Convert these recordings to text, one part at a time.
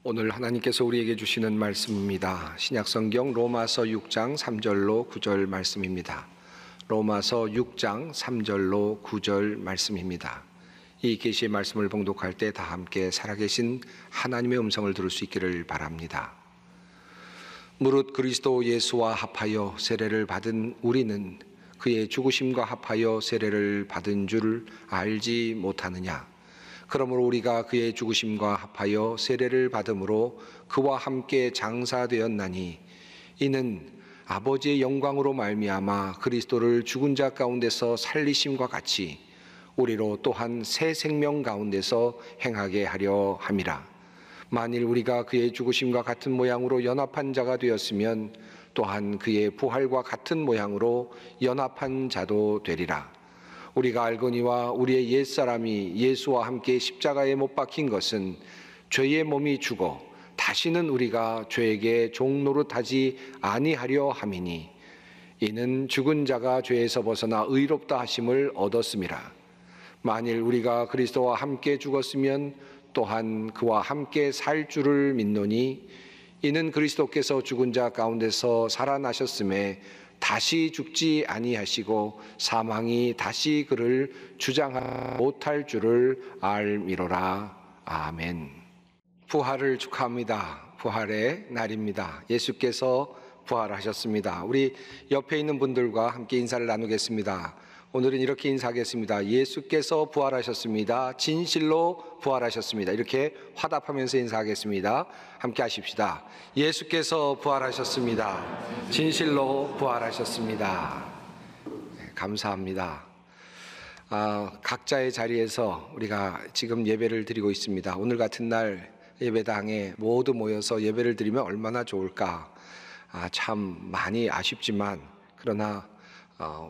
오늘 하나님께서 우리에게 주시는 말씀입니다. 신약성경 로마서 6장 3절로 9절 말씀입니다. 로마서 6장 3절로 9절 말씀입니다. 이 계시의 말씀을 봉독할 때 다 함께 살아계신 하나님의 음성을 들을 수 있기를 바랍니다. 무릇 그리스도 예수와 합하여 세례를 받은 우리는 그의 죽으심과 합하여 세례를 받은 줄 알지 못하느냐? 그러므로 우리가 그의 죽으심과 합하여 세례를 받음으로 그와 함께 장사되었나니 이는 아버지의 영광으로 말미암아 그리스도를 죽은 자 가운데서 살리심과 같이 우리로 또한 새 생명 가운데서 행하게 하려 함이라. 만일 우리가 그의 죽으심과 같은 모양으로 연합한 자가 되었으면 또한 그의 부활과 같은 모양으로 연합한 자도 되리라. 우리가 알거니와 우리의 옛사람이 예수와 함께 십자가에 못 박힌 것은 죄의 몸이 죽어 다시는 우리가 죄에게 종노릇하지 아니하려 함이니 이는 죽은 자가 죄에서 벗어나 의롭다 하심을 얻었음이라. 만일 우리가 그리스도와 함께 죽었으면 또한 그와 함께 살 줄을 믿노니 이는 그리스도께서 죽은 자 가운데서 살아나셨음에 다시 죽지 아니하시고 사망이 다시 그를 주장하지 못할 줄을 알미로라. 아멘. 부활을 축하합니다. 부활의 날입니다. 예수께서 부활하셨습니다. 우리 옆에 있는 분들과 함께 인사를 나누겠습니다. 오늘은 이렇게 인사하겠습니다. 예수께서 부활하셨습니다. 진실로 부활하셨습니다. 이렇게 화답하면서 인사하겠습니다. 함께 하십시다. 예수께서 부활하셨습니다. 진실로 부활하셨습니다. 네, 감사합니다. 각자의 자리에서 우리가 지금 예배를 드리고 있습니다. 오늘 같은 날 예배당에 모두 모여서 예배를 드리면 얼마나 좋을까. 참 많이 아쉽지만 그러나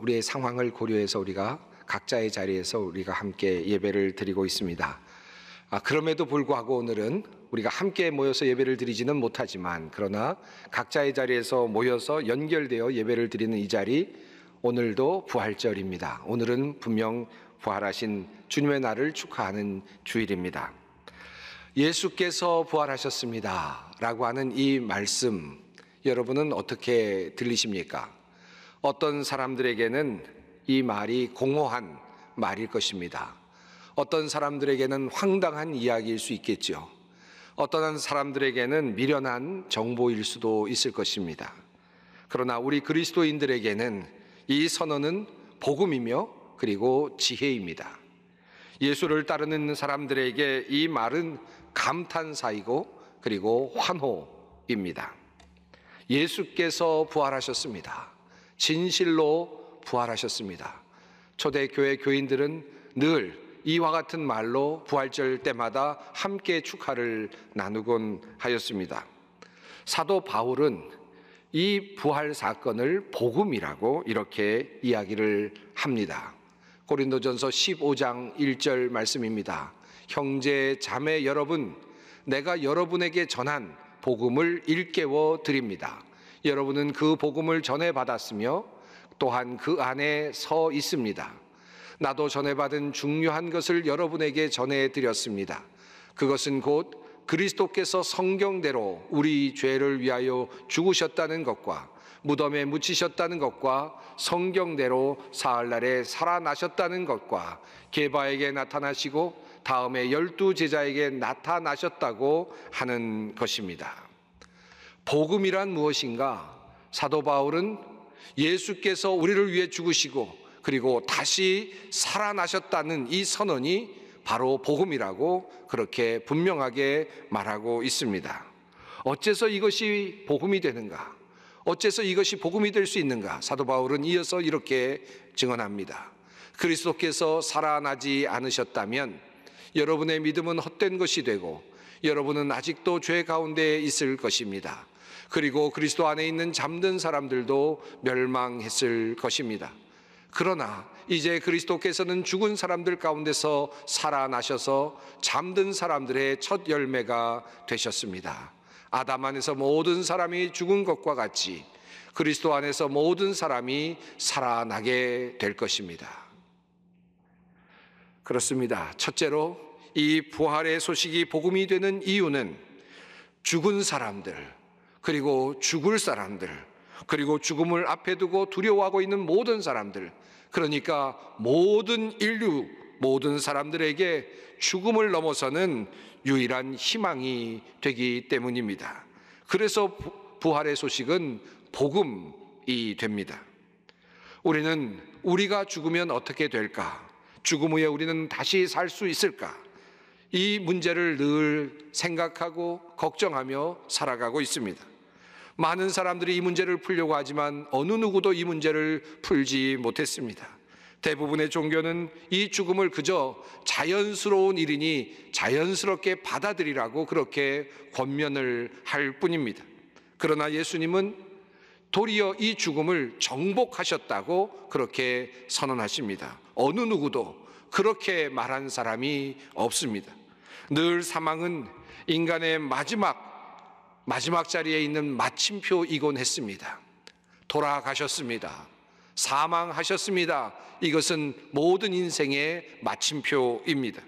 우리의 상황을 고려해서 우리가 각자의 자리에서 우리가 함께 예배를 드리고 있습니다. 그럼에도 불구하고 오늘은 우리가 함께 모여서 예배를 드리지는 못하지만 그러나 각자의 자리에서 모여서 연결되어 예배를 드리는 이 자리, 오늘도 부활절입니다. 오늘은 분명 부활하신 주님의 날을 축하하는 주일입니다. 예수께서 부활하셨습니다 라고 하는 이 말씀, 여러분은 어떻게 들리십니까? 어떤 사람들에게는 이 말이 공허한 말일 것입니다. 어떤 사람들에게는 황당한 이야기일 수 있겠죠. 어떤 사람들에게는 미련한 정보일 수도 있을 것입니다. 그러나 우리 그리스도인들에게는 이 선언은 복음이며 그리고 지혜입니다. 예수를 따르는 사람들에게 이 말은 감탄사이고 그리고 환호입니다. 예수께서 부활하셨습니다. 진실로 부활하셨습니다. 초대교회 교인들은 늘 이와 같은 말로 부활절 때마다 함께 축하를 나누곤 하였습니다. 사도 바울은 이 부활 사건을 복음이라고 이렇게 이야기를 합니다. 고린도전서 15장 1절 말씀입니다. 형제 자매 여러분, 내가 여러분에게 전한 복음을 일깨워 드립니다. 여러분은 그 복음을 전해받았으며 또한 그 안에 서 있습니다. 나도 전해받은 중요한 것을 여러분에게 전해드렸습니다. 그것은 곧 그리스도께서 성경대로 우리 죄를 위하여 죽으셨다는 것과 무덤에 묻히셨다는 것과 성경대로 사흘날에 살아나셨다는 것과 게바에게 나타나시고 다음에 12제자에게 나타나셨다고 하는 것입니다. 복음이란 무엇인가? 사도 바울은 예수께서 우리를 위해 죽으시고 그리고 다시 살아나셨다는 이 선언이 바로 복음이라고 그렇게 분명하게 말하고 있습니다. 어째서 이것이 복음이 되는가? 어째서 이것이 복음이 될 수 있는가? 사도 바울은 이어서 이렇게 증언합니다. 그리스도께서 살아나지 않으셨다면 여러분의 믿음은 헛된 것이 되고 여러분은 아직도 죄 가운데 있을 것입니다. 그리고 그리스도 안에 있는 잠든 사람들도 멸망했을 것입니다. 그러나 이제 그리스도께서는 죽은 사람들 가운데서 살아나셔서 잠든 사람들의 첫 열매가 되셨습니다. 아담 안에서 모든 사람이 죽은 것과 같이 그리스도 안에서 모든 사람이 살아나게 될 것입니다. 그렇습니다. 첫째로 이 부활의 소식이 복음이 되는 이유는 죽은 사람들, 그리고 죽을 사람들, 그리고 죽음을 앞에 두고 두려워하고 있는 모든 사람들, 그러니까 모든 인류, 모든 사람들에게 죽음을 넘어서는 유일한 희망이 되기 때문입니다. 그래서 부활의 소식은 복음이 됩니다. 우리는 우리가 죽으면 어떻게 될까? 죽음 후에 우리는 다시 살 수 있을까? 이 문제를 늘 생각하고 걱정하며 살아가고 있습니다. 많은 사람들이 이 문제를 풀려고 하지만 어느 누구도 이 문제를 풀지 못했습니다. 대부분의 종교는 이 죽음을 그저 자연스러운 일이니 자연스럽게 받아들이라고 그렇게 권면을 할 뿐입니다. 그러나 예수님은 도리어 이 죽음을 정복하셨다고 그렇게 선언하십니다. 어느 누구도 그렇게 말한 사람이 없습니다. 늘 사망은 인간의 마지막 자리에 있는 마침표이곤 했습니다. 돌아가셨습니다. 사망하셨습니다. 이것은 모든 인생의 마침표입니다.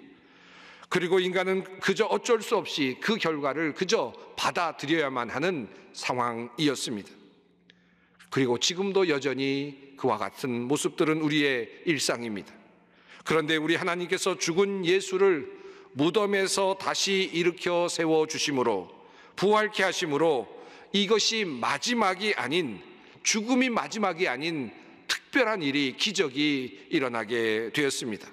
그리고 인간은 그저 어쩔 수 없이 그 결과를 그저 받아들여야만 하는 상황이었습니다. 그리고 지금도 여전히 그와 같은 모습들은 우리의 일상입니다. 그런데 우리 하나님께서 죽은 예수를 무덤에서 다시 일으켜 세워주심으로, 부활케 하심으로 이것이 마지막이 아닌, 죽음이 마지막이 아닌 특별한 일이, 기적이 일어나게 되었습니다.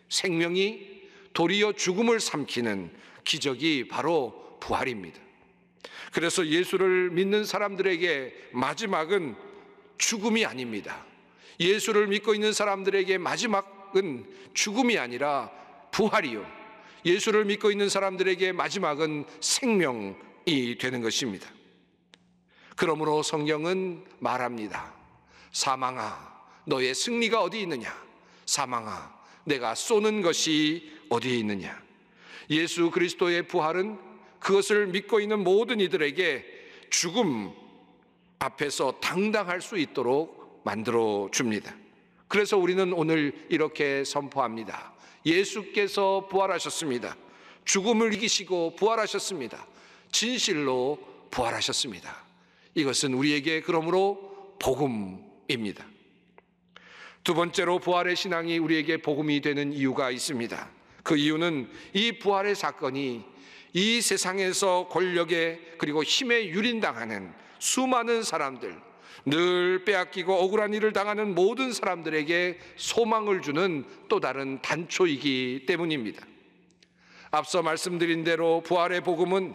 생명이 도리어 죽음을 삼키는 기적이 바로 부활입니다. 그래서 예수를 믿는 사람들에게 마지막은 죽음이 아닙니다. 예수를 믿고 있는 사람들에게 마지막은 죽음이 아니라 부활이요, 예수를 믿고 있는 사람들에게 마지막은 생명이 되는 것입니다. 그러므로 성경은 말합니다. 사망아, 너의 승리가 어디 있느냐? 사망아, 내가 쏘는 것이 어디에 있느냐? 예수 그리스도의 부활은 그것을 믿고 있는 모든 이들에게 죽음 앞에서 당당할 수 있도록 만들어 줍니다. 그래서 우리는 오늘 이렇게 선포합니다. 예수께서 부활하셨습니다. 죽음을 이기시고 부활하셨습니다. 진실로 부활하셨습니다. 이것은 우리에게 그러므로 복음입니다. 두 번째로 부활의 신앙이 우리에게 복음이 되는 이유가 있습니다. 그 이유는 이 부활의 사건이 이 세상에서 권력에 그리고 힘에 유린당하는 수많은 사람들, 늘 빼앗기고 억울한 일을 당하는 모든 사람들에게 소망을 주는 또 다른 단초이기 때문입니다. 앞서 말씀드린 대로 부활의 복음은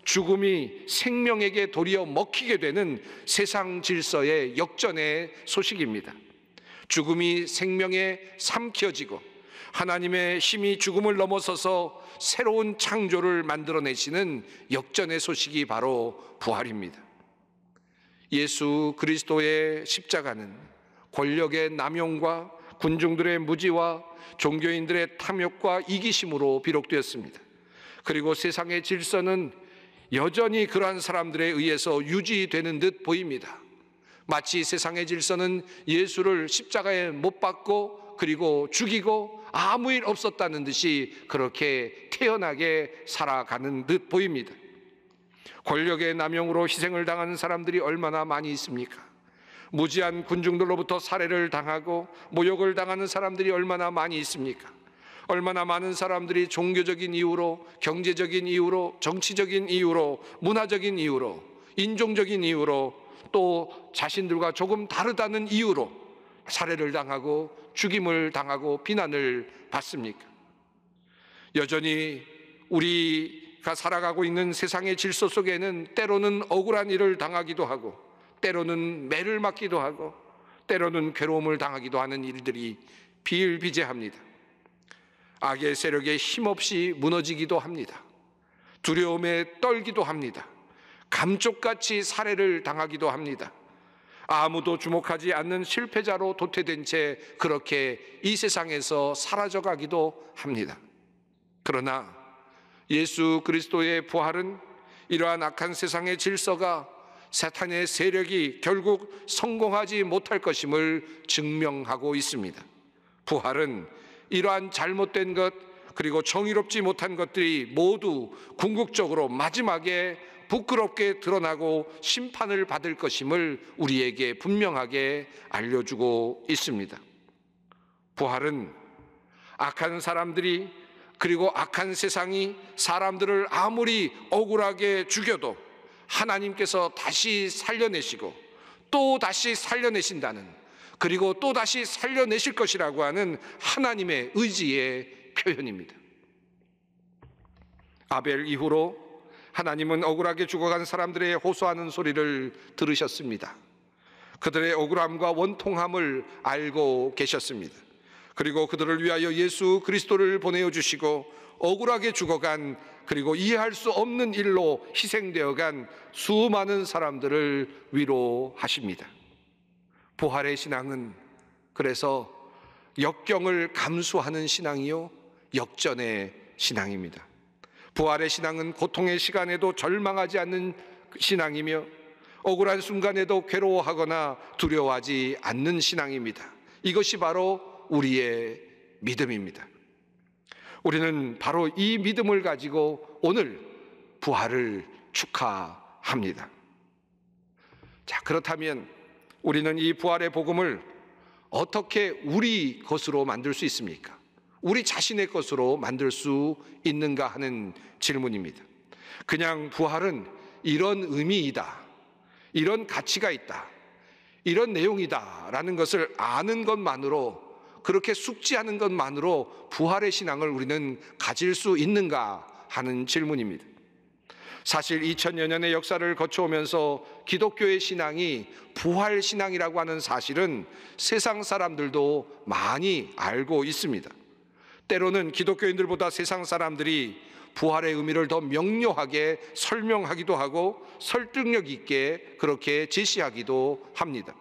죽음이 생명에게 도리어 먹히게 되는 세상 질서의 역전의 소식입니다. 죽음이 생명에 삼켜지고 하나님의 힘이 죽음을 넘어서서 새로운 창조를 만들어내시는 역전의 소식이 바로 부활입니다. 예수 그리스도의 십자가는 권력의 남용과 군중들의 무지와 종교인들의 탐욕과 이기심으로 비록되었습니다. 그리고 세상의 질서는 여전히 그러한 사람들에 의해서 유지되는 듯 보입니다. 마치 세상의 질서는 예수를 십자가에 못 박고 그리고 죽이고 아무 일 없었다는 듯이 그렇게 태연하게 살아가는 듯 보입니다. 권력의 남용으로 희생을 당하는 사람들이 얼마나 많이 있습니까? 무지한 군중들로부터 살해를 당하고 모욕을 당하는 사람들이 얼마나 많이 있습니까? 얼마나 많은 사람들이 종교적인 이유로, 경제적인 이유로, 정치적인 이유로, 문화적인 이유로, 인종적인 이유로, 또 자신들과 조금 다르다는 이유로 살해를 당하고 죽임을 당하고 비난을 받습니까? 여전히 우리가 살아가고 있는 세상의 질서 속에는 때로는 억울한 일을 당하기도 하고, 때로는 매를 맞기도 하고, 때로는 괴로움을 당하기도 하는 일들이 비일비재합니다. 악의 세력에 힘없이 무너지기도 합니다. 두려움에 떨기도 합니다. 감쪽같이 살해를 당하기도 합니다. 아무도 주목하지 않는 실패자로 도태된 채 그렇게 이 세상에서 사라져가기도 합니다. 그러나 예수 그리스도의 부활은 이러한 악한 세상의 질서가 사탄의 세력이 결국 성공하지 못할 것임을 증명하고 있습니다. 부활은 이러한 잘못된 것 그리고 정의롭지 못한 것들이 모두 궁극적으로 마지막에 부끄럽게 드러나고 심판을 받을 것임을 우리에게 분명하게 알려주고 있습니다. 부활은 악한 사람들이 그리고 악한 세상이 사람들을 아무리 억울하게 죽여도 하나님께서 다시 살려내시고 또 다시 살려내신다는, 그리고 또 다시 살려내실 것이라고 하는 하나님의 의지의 표현입니다. 아벨 이후로 하나님은 억울하게 죽어간 사람들의 호소하는 소리를 들으셨습니다. 그들의 억울함과 원통함을 알고 계셨습니다. 그리고 그들을 위하여 예수 그리스도를 보내주시고 억울하게 죽어간, 그리고 이해할 수 없는 일로 희생되어간 수많은 사람들을 위로하십니다. 부활의 신앙은 그래서 역경을 감수하는 신앙이요, 역전의 신앙입니다. 부활의 신앙은 고통의 시간에도 절망하지 않는 신앙이며 억울한 순간에도 괴로워하거나 두려워하지 않는 신앙입니다. 이것이 바로 우리의 믿음입니다. 우리는 바로 이 믿음을 가지고 오늘 부활을 축하합니다. 자, 그렇다면 우리는 이 부활의 복음을 어떻게 우리 것으로 만들 수 있습니까? 우리 자신의 것으로 만들 수 있는가 하는 질문입니다. 그냥 부활은 이런 의미이다, 이런 가치가 있다, 이런 내용이다 라는 것을 아는 것만으로, 그렇게 숙지하는 것만으로 부활의 신앙을 우리는 가질 수 있는가 하는 질문입니다. 사실 2000여 년의 역사를 거쳐오면서 기독교의 신앙이 부활 신앙이라고 하는 사실은 세상 사람들도 많이 알고 있습니다. 때로는 기독교인들보다 세상 사람들이 부활의 의미를 더 명료하게 설명하기도 하고 설득력 있게 그렇게 제시하기도 합니다.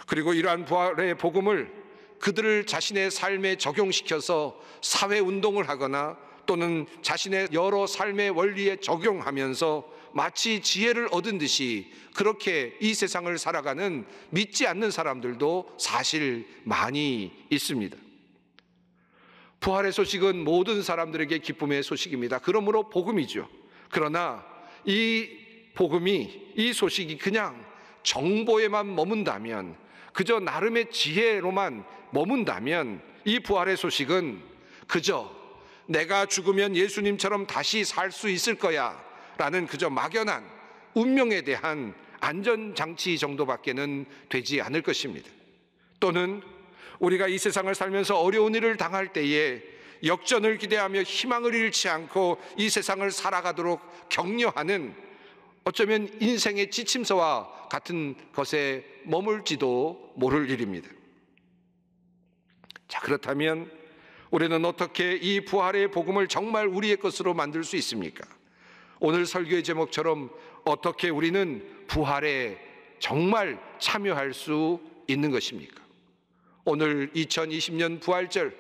그리고 이러한 부활의 복음을 그들을 자신의 삶에 적용시켜서 사회운동을 하거나 또는 자신의 여러 삶의 원리에 적용하면서 마치 지혜를 얻은 듯이 그렇게 이 세상을 살아가는 믿지 않는 사람들도 사실 많이 있습니다. 부활의 소식은 모든 사람들에게 기쁨의 소식입니다. 그러므로 복음이죠. 그러나 이 복음이, 이 소식이 그냥 정보에만 머문다면, 그저 나름의 지혜로만 머문다면 이 부활의 소식은 그저 내가 죽으면 예수님처럼 다시 살 수 있을 거야 라는 그저 막연한 운명에 대한 안전장치 정도밖에는 되지 않을 것입니다. 또는 우리가 이 세상을 살면서 어려운 일을 당할 때에 역전을 기대하며 희망을 잃지 않고 이 세상을 살아가도록 격려하는, 어쩌면 인생의 지침서와 같은 것에 머물지도 모를 일입니다. 자, 그렇다면 우리는 어떻게 이 부활의 복음을 정말 우리의 것으로 만들 수 있습니까? 오늘 설교의 제목처럼 어떻게 우리는 부활에 정말 참여할 수 있는 것입니까? 오늘 2020년 부활절,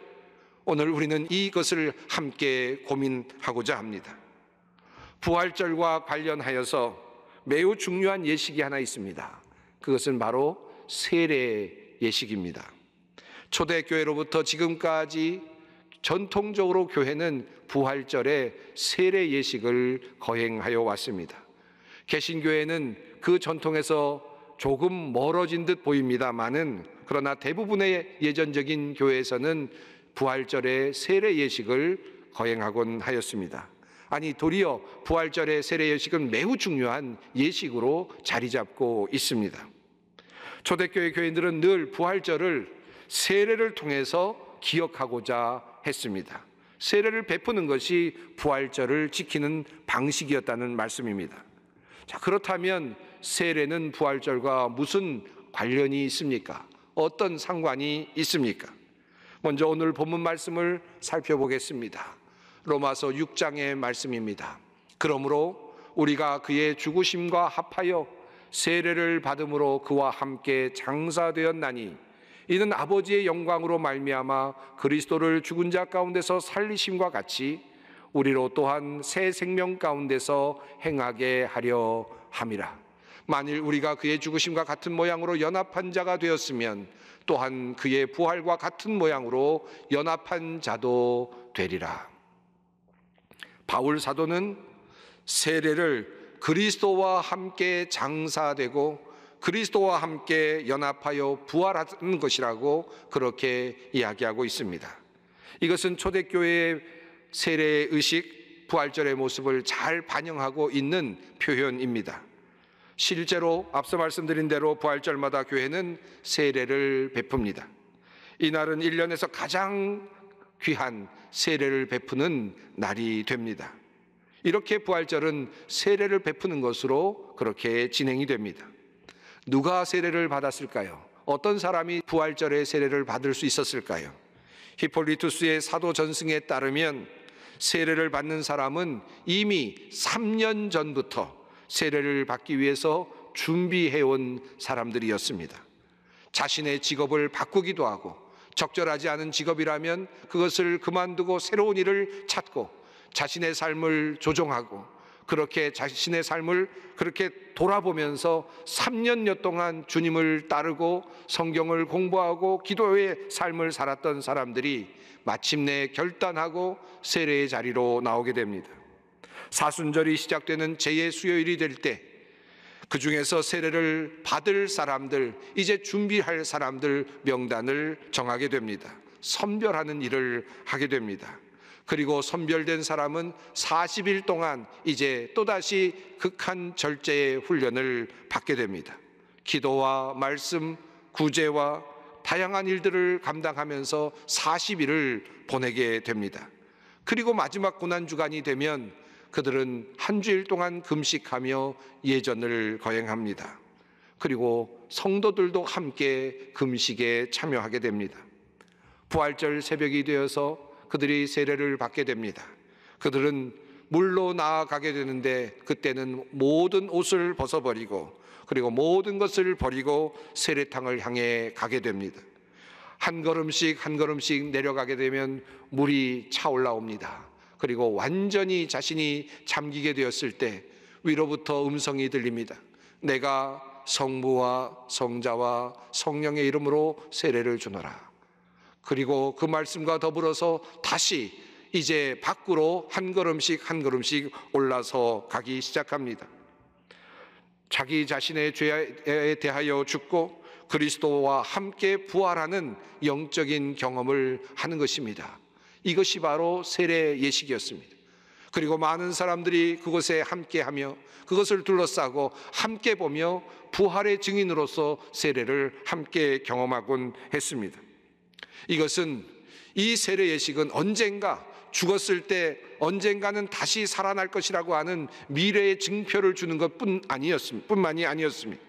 오늘 우리는 이것을 함께 고민하고자 합니다. 부활절과 관련하여서 매우 중요한 예식이 하나 있습니다. 그것은 바로 세례 예식입니다. 초대교회로부터 지금까지 전통적으로 교회는 부활절에 세례 예식을 거행하여 왔습니다. 개신교회는 그 전통에서 조금 멀어진 듯 보입니다마는, 그러나 대부분의 예전적인 교회에서는 부활절에 세례 예식을 거행하곤 하였습니다. 아니, 도리어 부활절의 세례 예식은 매우 중요한 예식으로 자리 잡고 있습니다. 초대교회 교인들은 늘 부활절을 세례를 통해서 기억하고자 했습니다. 세례를 베푸는 것이 부활절을 지키는 방식이었다는 말씀입니다. 자, 그렇다면 세례는 부활절과 무슨 관련이 있습니까? 어떤 상관이 있습니까? 먼저 오늘 본문 말씀을 살펴보겠습니다. 로마서 6장의 말씀입니다. 그러므로 우리가 그의 죽으심과 합하여 세례를 받음으로 그와 함께 장사되었나니 이는 아버지의 영광으로 말미암아 그리스도를 죽은 자 가운데서 살리심과 같이 우리로 또한 새 생명 가운데서 행하게 하려 함이라. 만일 우리가 그의 죽으심과 같은 모양으로 연합한 자가 되었으면 또한 그의 부활과 같은 모양으로 연합한 자도 되리라. 바울 사도는 세례를 그리스도와 함께 장사되고 그리스도와 함께 연합하여 부활하는 것이라고 그렇게 이야기하고 있습니다. 이것은 초대교회의 세례의 의식, 부활절의 모습을 잘 반영하고 있는 표현입니다. 실제로 앞서 말씀드린 대로 부활절마다 교회는 세례를 베풉니다. 이날은 1년에서 가장 귀한 세례를 베푸는 날이 됩니다. 이렇게 부활절은 세례를 베푸는 것으로 그렇게 진행이 됩니다. 누가 세례를 받았을까요? 어떤 사람이 부활절에 세례를 받을 수 있었을까요? 히폴리투스의 사도 전승에 따르면 세례를 받는 사람은 이미 3년 전부터 세례를 받기 위해서 준비해온 사람들이었습니다. 자신의 직업을 바꾸기도 하고 적절하지 않은 직업이라면 그것을 그만두고 새로운 일을 찾고 자신의 삶을 조정하고 그렇게 자신의 삶을 그렇게 돌아보면서 3년여 동안 주님을 따르고 성경을 공부하고 기도의 삶을 살았던 사람들이 마침내 결단하고 세례의 자리로 나오게 됩니다. 사순절이 시작되는 제2의 수요일이 될 때 그 중에서 세례를 받을 사람들, 이제 준비할 사람들 명단을 정하게 됩니다. 선별하는 일을 하게 됩니다. 그리고 선별된 사람은 40일 동안 이제 또다시 극한 절제의 훈련을 받게 됩니다. 기도와 말씀, 구제와 다양한 일들을 감당하면서 40일을 보내게 됩니다. 그리고 마지막 고난주간이 되면 그들은 한 주일 동안 금식하며 예전을 거행합니다. 그리고 성도들도 함께 금식에 참여하게 됩니다. 부활절 새벽이 되어서 그들이 세례를 받게 됩니다. 그들은 물로 나아가게 되는데 그때는 모든 옷을 벗어버리고 그리고 모든 것을 버리고 세례탕을 향해 가게 됩니다. 한 걸음씩 한 걸음씩 내려가게 되면 물이 차올라옵니다. 그리고 완전히 자신이 잠기게 되었을 때 위로부터 음성이 들립니다. 내가 성부와 성자와 성령의 이름으로 세례를 주노라. 그리고 그 말씀과 더불어서 다시 이제 밖으로 한 걸음씩 한 걸음씩 올라서 가기 시작합니다. 자기 자신의 죄에 대하여 죽고 그리스도와 함께 부활하는 영적인 경험을 하는 것입니다. 이것이 바로 세례 예식이었습니다. 그리고 많은 사람들이 그곳에 함께하며 그것을 둘러싸고 함께 보며 부활의 증인으로서 세례를 함께 경험하곤 했습니다. 이것은 이 세례 예식은 언젠가 죽었을 때 언젠가는 다시 살아날 것이라고 하는 미래의 증표를 주는 뿐만이 아니었습니다.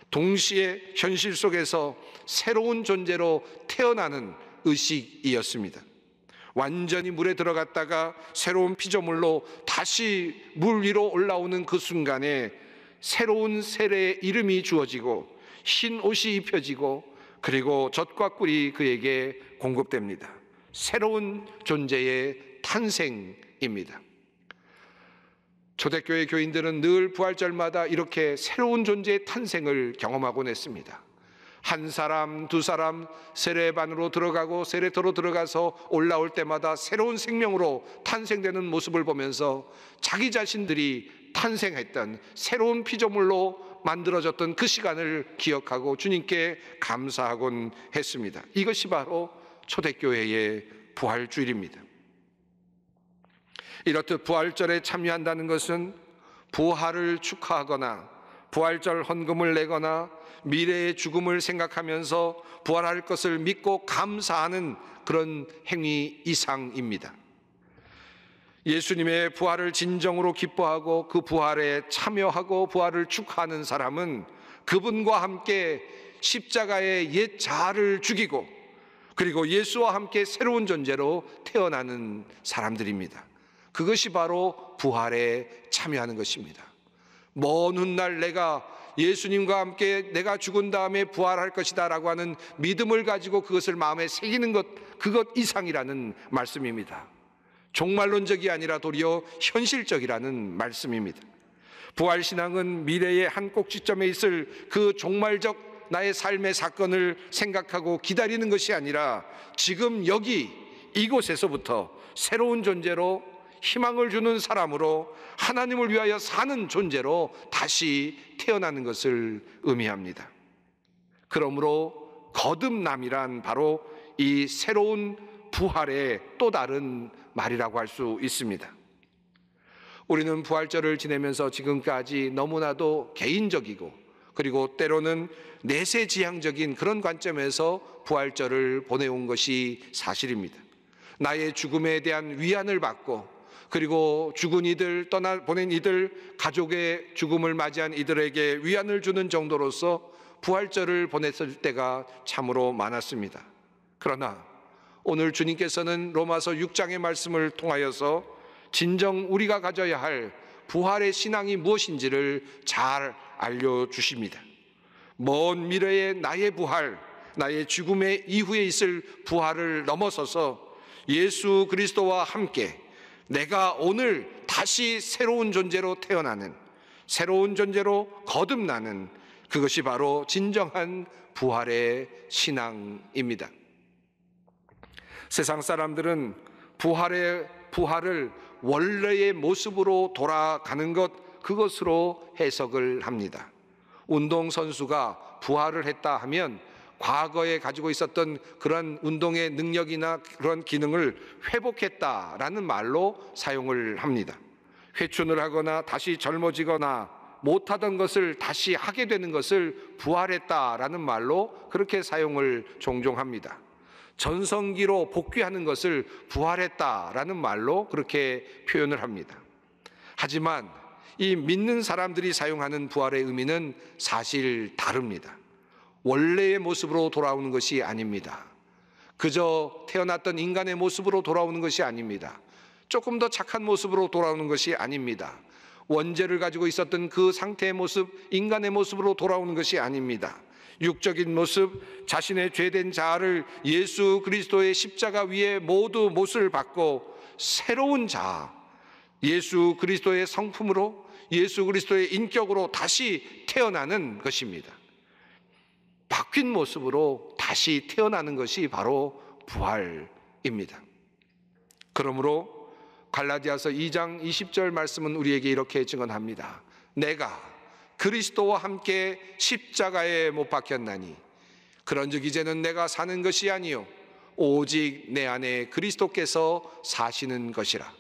동시에 현실 속에서 새로운 존재로 태어나는 의식이었습니다. 완전히 물에 들어갔다가 새로운 피조물로 다시 물 위로 올라오는 그 순간에 새로운 세례의 이름이 주어지고 흰 옷이 입혀지고 그리고 젖과 꿀이 그에게 공급됩니다. 새로운 존재의 탄생입니다. 초대교회 교인들은 늘 부활절마다 이렇게 새로운 존재의 탄생을 경험하곤 했습니다. 한 사람, 두 사람 세례반으로 들어가고 세례터로 들어가서 올라올 때마다 새로운 생명으로 탄생되는 모습을 보면서 자기 자신들이 탄생했던 새로운 피조물로 만들어졌던 그 시간을 기억하고 주님께 감사하곤 했습니다. 이것이 바로 초대교회의 부활주일입니다. 이렇듯 부활절에 참여한다는 것은 부활을 축하하거나 부활절 헌금을 내거나 미래의 죽음을 생각하면서 부활할 것을 믿고 감사하는 그런 행위 이상입니다. 예수님의 부활을 진정으로 기뻐하고 그 부활에 참여하고 부활을 축하하는 사람은 그분과 함께 십자가의 옛 자아를 죽이고 그리고 예수와 함께 새로운 존재로 태어나는 사람들입니다. 그것이 바로 부활에 참여하는 것입니다. 먼 훗날 내가 예수님과 함께 내가 죽은 다음에 부활할 것이다 라고 하는 믿음을 가지고 그것을 마음에 새기는 것, 그것 이상이라는 말씀입니다. 종말론적이 아니라 도리어 현실적이라는 말씀입니다. 부활신앙은 미래의 한 꼭지점에 있을 그 종말적 나의 삶의 사건을 생각하고 기다리는 것이 아니라 지금 여기 이곳에서부터 새로운 존재로, 희망을 주는 사람으로, 하나님을 위하여 사는 존재로 다시 태어나는 것을 의미합니다. 그러므로 거듭남이란 바로 이 새로운 부활의 또 다른 말이라고 할 수 있습니다. 우리는 부활절을 지내면서 지금까지 너무나도 개인적이고 그리고 때로는 내세지향적인 그런 관점에서 부활절을 보내온 것이 사실입니다. 나의 죽음에 대한 위안을 받고 그리고 죽은 이들, 보낸 이들, 가족의 죽음을 맞이한 이들에게 위안을 주는 정도로서 부활절을 보냈을 때가 참으로 많았습니다. 그러나 오늘 주님께서는 로마서 6장의 말씀을 통하여서 진정 우리가 가져야 할 부활의 신앙이 무엇인지를 잘 알려주십니다. 먼 미래의 나의 부활, 나의 죽음의 이후에 있을 부활을 넘어서서 예수 그리스도와 함께 내가 오늘 다시 새로운 존재로 태어나는, 새로운 존재로 거듭나는, 그것이 바로 진정한 부활의 신앙입니다. 세상 사람들은 부활을 원래의 모습으로 돌아가는 것, 그것으로 해석을 합니다. 운동선수가 부활을 했다 하면 과거에 가지고 있었던 그런 운동의 능력이나 그런 기능을 회복했다라는 말로 사용을 합니다. 회춘을 하거나 다시 젊어지거나 못하던 것을 다시 하게 되는 것을 부활했다라는 말로 그렇게 사용을 종종 합니다. 전성기로 복귀하는 것을 부활했다라는 말로 그렇게 표현을 합니다. 하지만 이 믿는 사람들이 사용하는 부활의 의미는 사실 다릅니다. 원래의 모습으로 돌아오는 것이 아닙니다. 그저 태어났던 인간의 모습으로 돌아오는 것이 아닙니다. 조금 더 착한 모습으로 돌아오는 것이 아닙니다. 원죄를 가지고 있었던 그 상태의 모습, 인간의 모습으로 돌아오는 것이 아닙니다. 육적인 모습, 자신의 죄된 자아를 예수 그리스도의 십자가 위에 모두 못을 받고 새로운 자아, 예수 그리스도의 성품으로, 예수 그리스도의 인격으로 다시 태어나는 것입니다. 바뀐 모습으로 다시 태어나는 것이 바로 부활입니다. 그러므로 갈라디아서 2장 20절 말씀은 우리에게 이렇게 증언합니다. 내가 그리스도와 함께 십자가에 못 박혔나니 그런즉 이제는 내가 사는 것이 아니요 오직 내 안에 그리스도께서 사시는 것이라.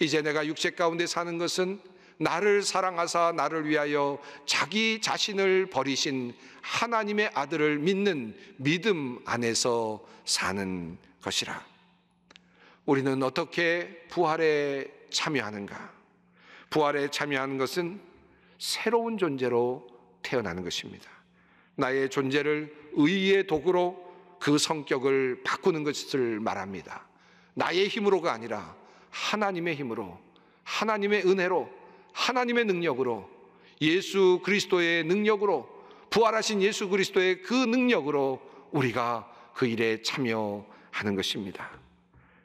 이제 내가 육체 가운데 사는 것은 나를 사랑하사 나를 위하여 자기 자신을 버리신 하나님의 아들을 믿는 믿음 안에서 사는 것이라. 우리는 어떻게 부활에 참여하는가? 부활에 참여하는 것은 새로운 존재로 태어나는 것입니다. 나의 존재를 의의 도구로 그 성격을 바꾸는 것을 말합니다. 나의 힘으로가 아니라 하나님의 힘으로, 하나님의 은혜로, 하나님의 능력으로, 예수 그리스도의 능력으로, 부활하신 예수 그리스도의 그 능력으로 우리가 그 일에 참여하는 것입니다.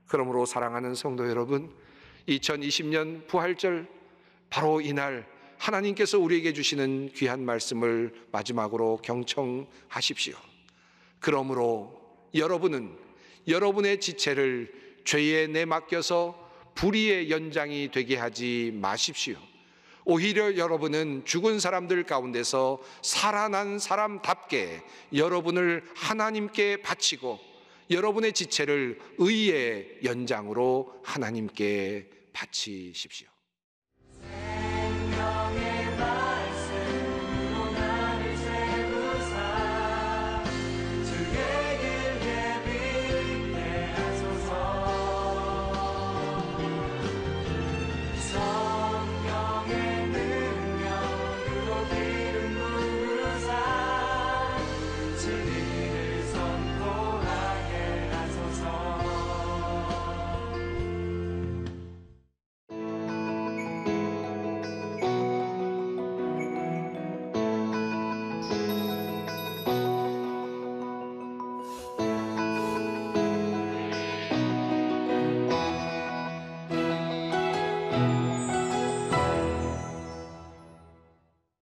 그러므로 사랑하는 성도 여러분, 2020년 부활절 바로 이날 하나님께서 우리에게 주시는 귀한 말씀을 마지막으로 경청하십시오. 그러므로 여러분은 여러분의 지체를 죄에 내맡겨서 불의의 연장이 되게 하지 마십시오. 오히려 여러분은 죽은 사람들 가운데서 살아난 사람답게 여러분을 하나님께 바치고 여러분의 지체를 의의 연장으로 하나님께 바치십시오.